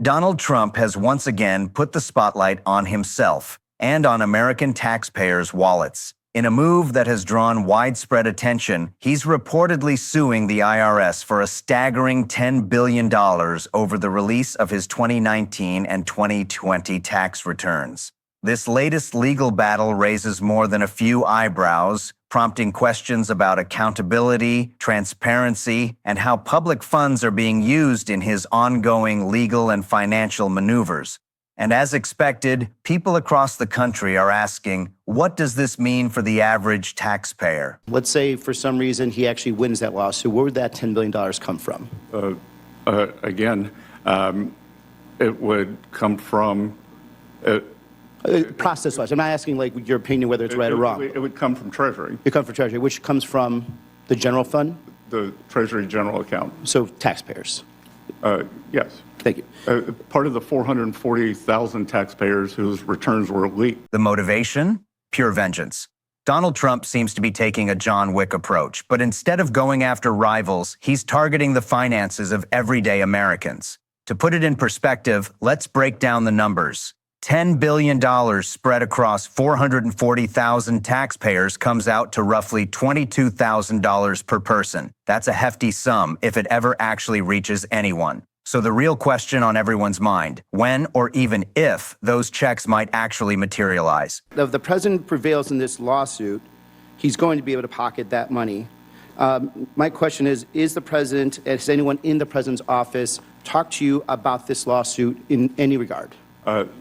Donald Trump has once again put the spotlight on himself and on American taxpayers' wallets. In a move that has drawn widespread attention, he's reportedly suing the IRS for a staggering $10 billion over the release of his 2019 and 2020 tax returns. This latest legal battle raises more than a few eyebrows, prompting questions about accountability, transparency, and how public funds are being used in his ongoing legal and financial maneuvers. And as expected, people across the country are asking, what does this mean for the average taxpayer? Let's say for some reason he actually wins that lawsuit. Where would that $10 billion come from? It would come from... Process-wise. I'm not asking like your opinion whether it's right or wrong. It would come from Treasury. It comes from Treasury, which comes from the general fund? The Treasury general account. So taxpayers? Yes. Thank you. Part of the 440,000 taxpayers whose returns were leaked. The motivation? Pure vengeance. Donald Trump seems to be taking a John Wick approach, but instead of going after rivals, he's targeting the finances of everyday Americans. To put it in perspective, let's break down the numbers. $10 billion spread across 440,000 taxpayers comes out to roughly $22,000 per person. That's a hefty sum if it ever actually reaches anyone. So the real question on everyone's mind, when or even if those checks might actually materialize. If the president prevails in this lawsuit, he's going to be able to pocket that money. My question is the president, has anyone in the president's office talked to you about this lawsuit in any regard?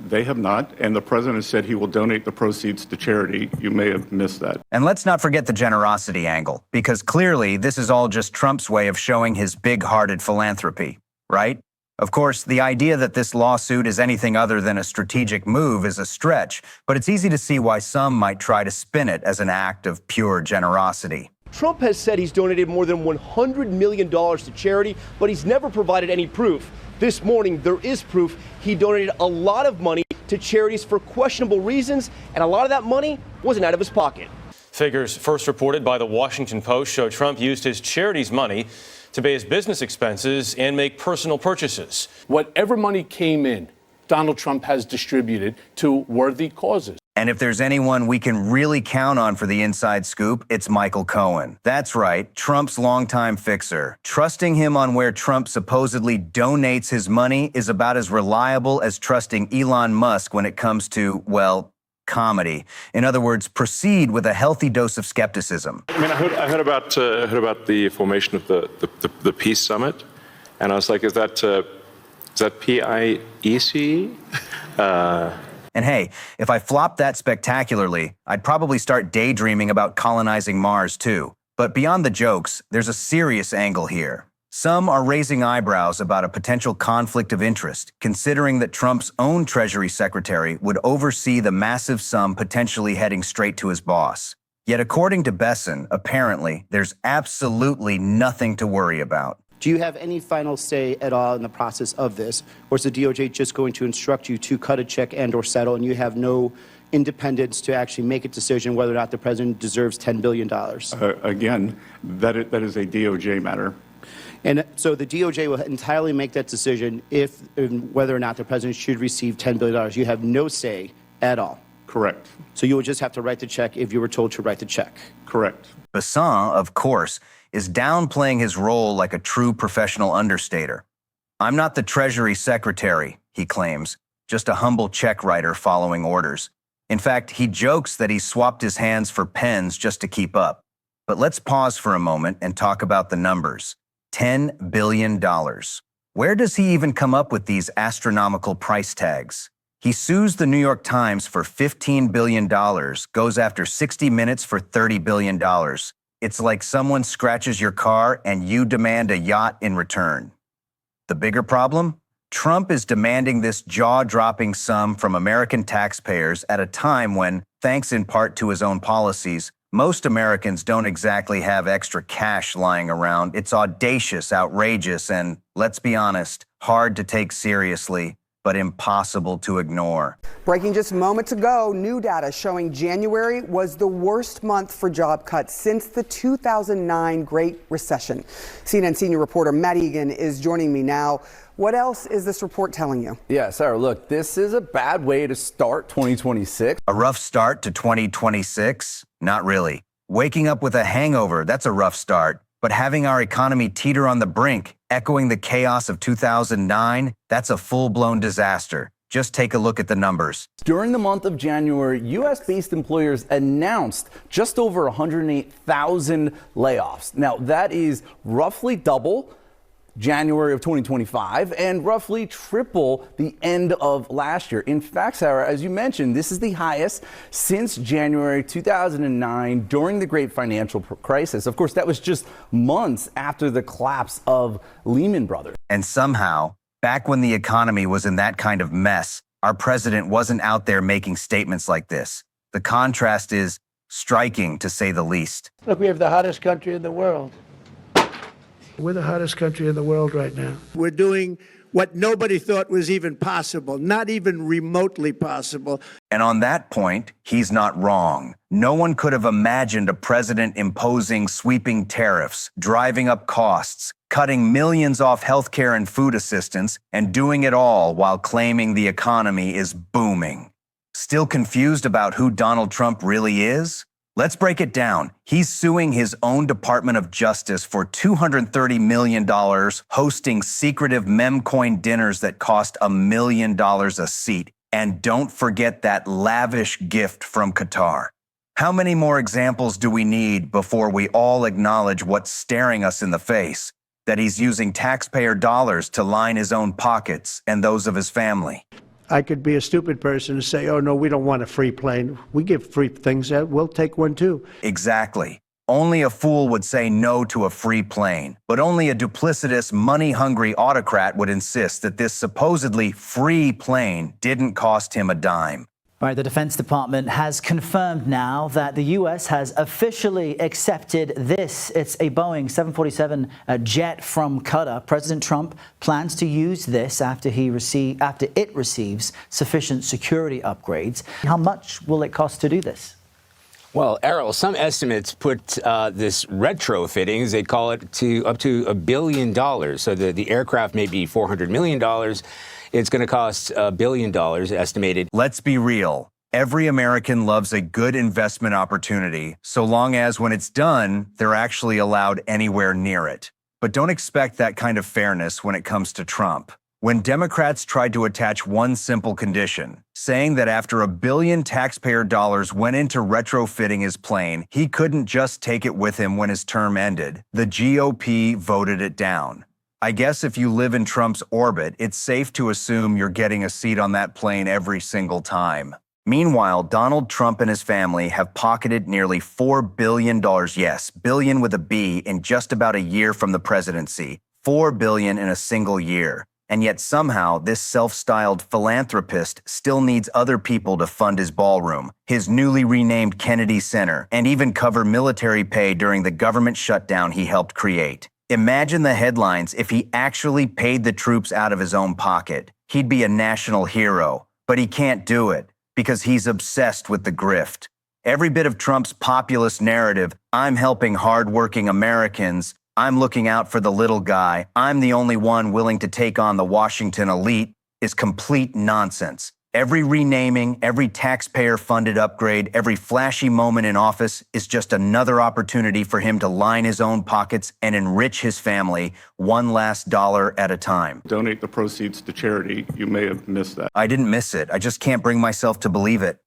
They have not, and the president has said he will donate the proceeds to charity. You may have missed that. And let's not forget the generosity angle, because clearly this is all just Trump's way of showing his big-hearted philanthropy, right? Of course, the idea that this lawsuit is anything other than a strategic move is a stretch, but it's easy to see why some might try to spin it as an act of pure generosity. Trump has said he's donated more than $100 million to charity, but he's never provided any proof. This morning, there is proof he donated a lot of money to charities for questionable reasons, and a lot of that money wasn't out of his pocket. Figures first reported by the Washington Post show Trump used his charity's money to pay his business expenses and make personal purchases. Whatever money came in, Donald Trump has distributed to worthy causes. And if there's anyone we can really count on for the inside scoop, it's Michael Cohen. That's right, Trump's longtime fixer. Trusting him on where Trump supposedly donates his money is about as reliable as trusting Elon Musk when it comes to, well, comedy. In other words, proceed with a healthy dose of skepticism. I mean, I heard about the formation of the Peace Summit, and I was like, is that PIEC? And hey, if I flopped that spectacularly, I'd probably start daydreaming about colonizing Mars too. But beyond the jokes, there's a serious angle here. Some are raising eyebrows about a potential conflict of interest, considering that Trump's own Treasury Secretary would oversee the massive sum potentially heading straight to his boss. Yet according to Besson, apparently, there's absolutely nothing to worry about. Do you have any final say at all in the process of this, or is the DOJ just going to instruct you to cut a check and or settle, and you have no independence to actually make a decision whether or not the president deserves $10 billion? Again, that is a DOJ matter. And so the DOJ will entirely make that decision if and whether or not the president should receive $10 billion. You have no say at all. Correct. So you would just have to write the check if you were told to write the check. Correct. Besson, of course, is downplaying his role like a true professional understater. I'm not the Treasury Secretary, he claims, just a humble check writer following orders. In fact, he jokes that he swapped his hands for pens just to keep up. But let's pause for a moment and talk about the numbers. $10 billion. Where does he even come up with these astronomical price tags? He sues the New York Times for $15 billion, goes after 60 Minutes for $30 billion. It's like someone scratches your car and you demand a yacht in return. The bigger problem? Trump is demanding this jaw-dropping sum from American taxpayers at a time when, thanks in part to his own policies, most Americans don't exactly have extra cash lying around. It's audacious, outrageous, and, let's be honest, hard to take seriously, but impossible to ignore. Breaking just moments ago, new data showing January was the worst month for job cuts since the 2009 Great Recession. CNN senior reporter Matt Egan is joining me now. What else is this report telling you? Yeah, Sarah, look, this is a bad way to start 2026. A rough start to 2026? Not really. Waking up with a hangover, that's a rough start. But having our economy teeter on the brink, echoing the chaos of 2009, that's a full-blown disaster. Just take a look at the numbers. During the month of January, U.S.-based employers announced just over 108,000 layoffs. Now, that is roughly double January of 2025 and roughly triple the end of last year. In fact, Sarah, as you mentioned, this is the highest since January 2009 during the great financial crisis. Of course, that was just months after the collapse of Lehman Brothers. And somehow, back when the economy was in that kind of mess, our president wasn't out there making statements like this. The contrast is striking, to say the least. Look, we have the hottest country in the world. We're the hottest country in the world right now. We're doing what nobody thought was even possible, not even remotely possible. And on that point, he's not wrong. No one could have imagined a president imposing sweeping tariffs, driving up costs, cutting millions off healthcare and food assistance, and doing it all while claiming the economy is booming. Still confused about who Donald Trump really is? Let's break it down. He's suing his own Department of Justice for $230 million, hosting secretive meme-coin dinners that cost $1 million a seat. And don't forget that lavish gift from Qatar. How many more examples do we need before we all acknowledge what's staring us in the face? That he's using taxpayer dollars to line his own pockets and those of his family. I could be a stupid person and say, oh, no, we don't want a free plane. We give free things out. We'll take one, too. Exactly. Only a fool would say no to a free plane, but only a duplicitous, money-hungry autocrat would insist that this supposedly free plane didn't cost him a dime. Right, the Defense Department has confirmed now that the U.S. has officially accepted this. It's a Boeing 747 jet from Qatar. President Trump plans to use this after it receives sufficient security upgrades. How much will it cost to do this? Well, Errol, some estimates put this retrofitting, as they call it, to up to $1 billion. So the aircraft may be $400 million. It's going to cost $1 billion estimated. Let's be real. Every American loves a good investment opportunity, so long as when it's done, they're actually allowed anywhere near it. But don't expect that kind of fairness when it comes to Trump. When Democrats tried to attach one simple condition, saying that after $1 billion taxpayer dollars went into retrofitting his plane, he couldn't just take it with him when his term ended, the GOP voted it down. I guess if you live in Trump's orbit, it's safe to assume you're getting a seat on that plane every single time. Meanwhile, Donald Trump and his family have pocketed nearly $4 billion, yes, billion with a B, in just about a year from the presidency. $4 billion in a single year. And yet somehow this self-styled philanthropist still needs other people to fund his ballroom, his newly renamed Kennedy Center, and even cover military pay during the government shutdown he helped create. Imagine the headlines if he actually paid the troops out of his own pocket. He'd be a national hero, but he can't do it because he's obsessed with the grift. Every bit of Trump's populist narrative, I'm helping hardworking Americans, I'm looking out for the little guy, I'm the only one willing to take on the Washington elite, is complete nonsense. Every renaming, every taxpayer-funded upgrade, every flashy moment in office is just another opportunity for him to line his own pockets and enrich his family one last dollar at a time. Donate the proceeds to charity. You may have missed that. I didn't miss it. I just can't bring myself to believe it.